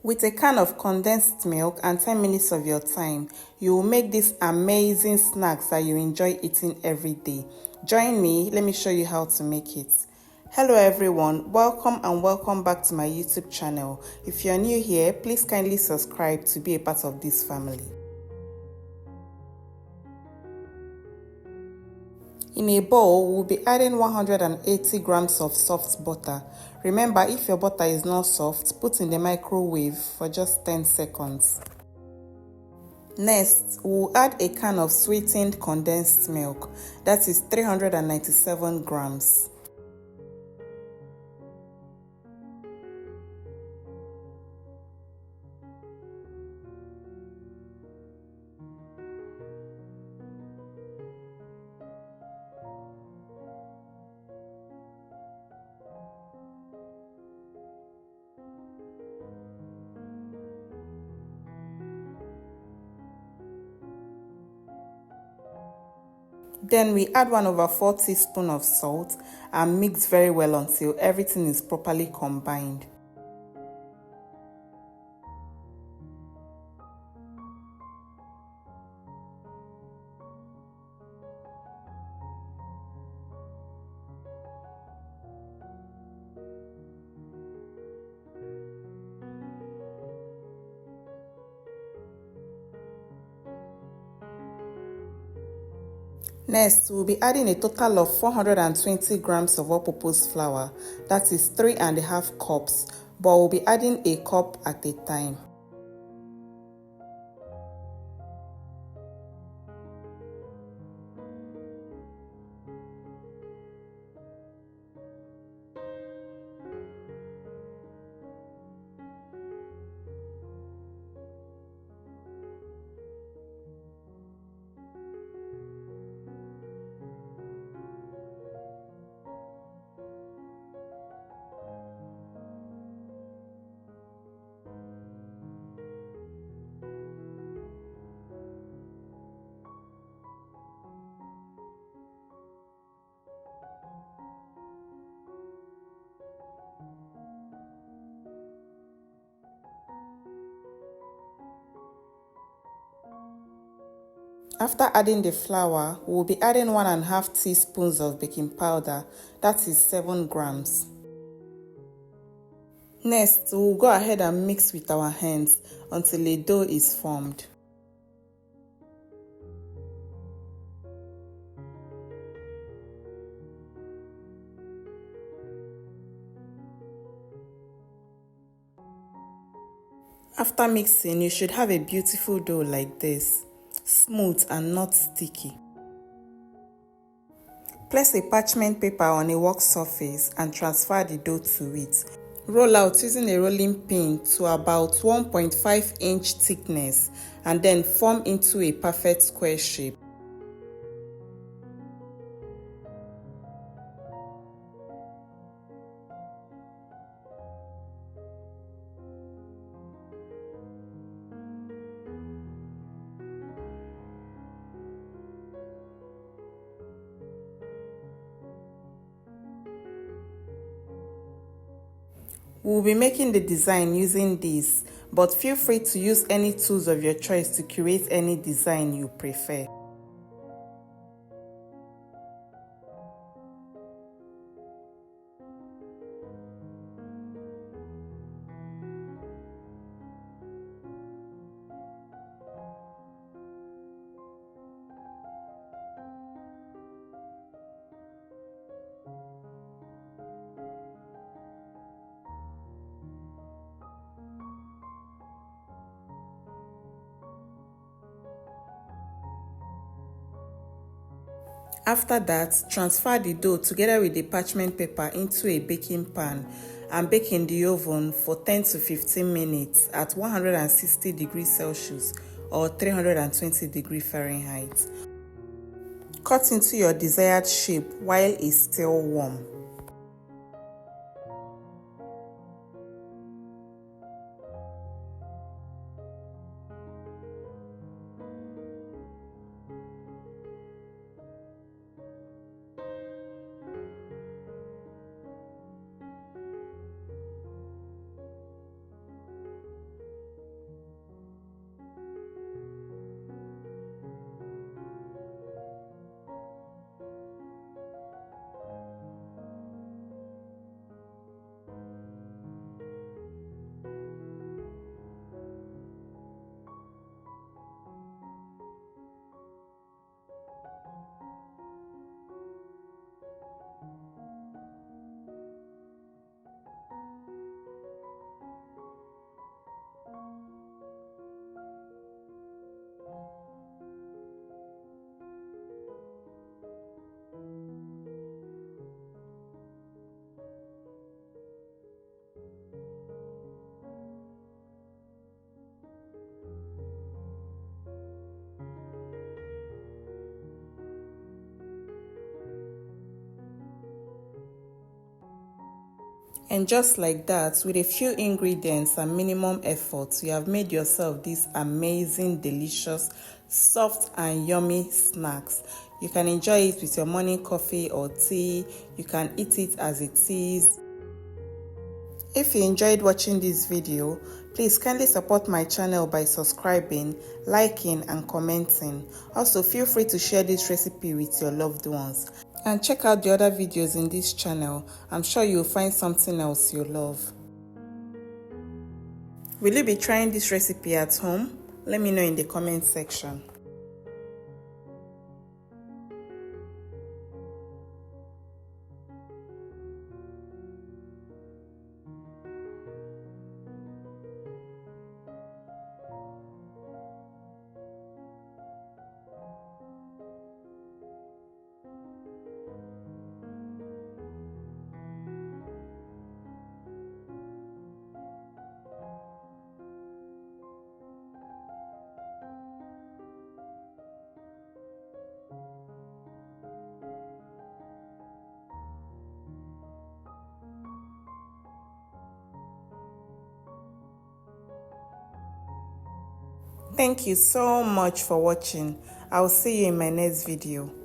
With a can of condensed milk and 10 minutes of your time, you will make these amazing snacks that you enjoy eating every day. Join me, let me show you how to make it. Hello everyone, welcome back to my YouTube channel. If you're new here, please kindly subscribe to be a part of this family. In a bowl, we'll be adding 180 grams of soft butter. Remember, if your butter is not soft, put in the microwave for just 10 seconds. Next, we'll add a can of sweetened condensed milk. That is 397 grams. Then we add 1/4 teaspoon of salt and mix very well until everything is properly combined. Next, we'll be adding a total of 420 grams of all-purpose flour, that is 3½ cups, but we'll be adding a cup at a time. After adding the flour, we'll be adding 1½ teaspoons of baking powder, that is 7 grams. Next, we'll go ahead and mix with our hands until a dough is formed. After mixing, you should have a beautiful dough like this, smooth and not sticky. Place a parchment paper on a work surface and transfer the dough to it. Roll out using a rolling pin to about 1.5 inch thickness and then form into a perfect square shape. We'll be making the design using these, but feel free to use any tools of your choice to create any design you prefer. After that, transfer the dough together with the parchment paper into a baking pan and bake in the oven for 10 to 15 minutes at 160 degrees Celsius or 320 degrees Fahrenheit. Cut into your desired shape while it's still warm. And just like that, with a few ingredients and minimum effort, you have made yourself these amazing, delicious, soft and yummy snacks. You can enjoy it with your morning coffee or tea. You can eat it as it is. If you enjoyed watching this video, please kindly support my channel by subscribing, liking and commenting. Also, feel free to share this recipe with your loved ones. And check out the other videos in this channel. I'm sure you'll find something else you love. Will you be trying this recipe at home? Let me know in the comment section. Thank you so much for watching. I'll see you in my next video.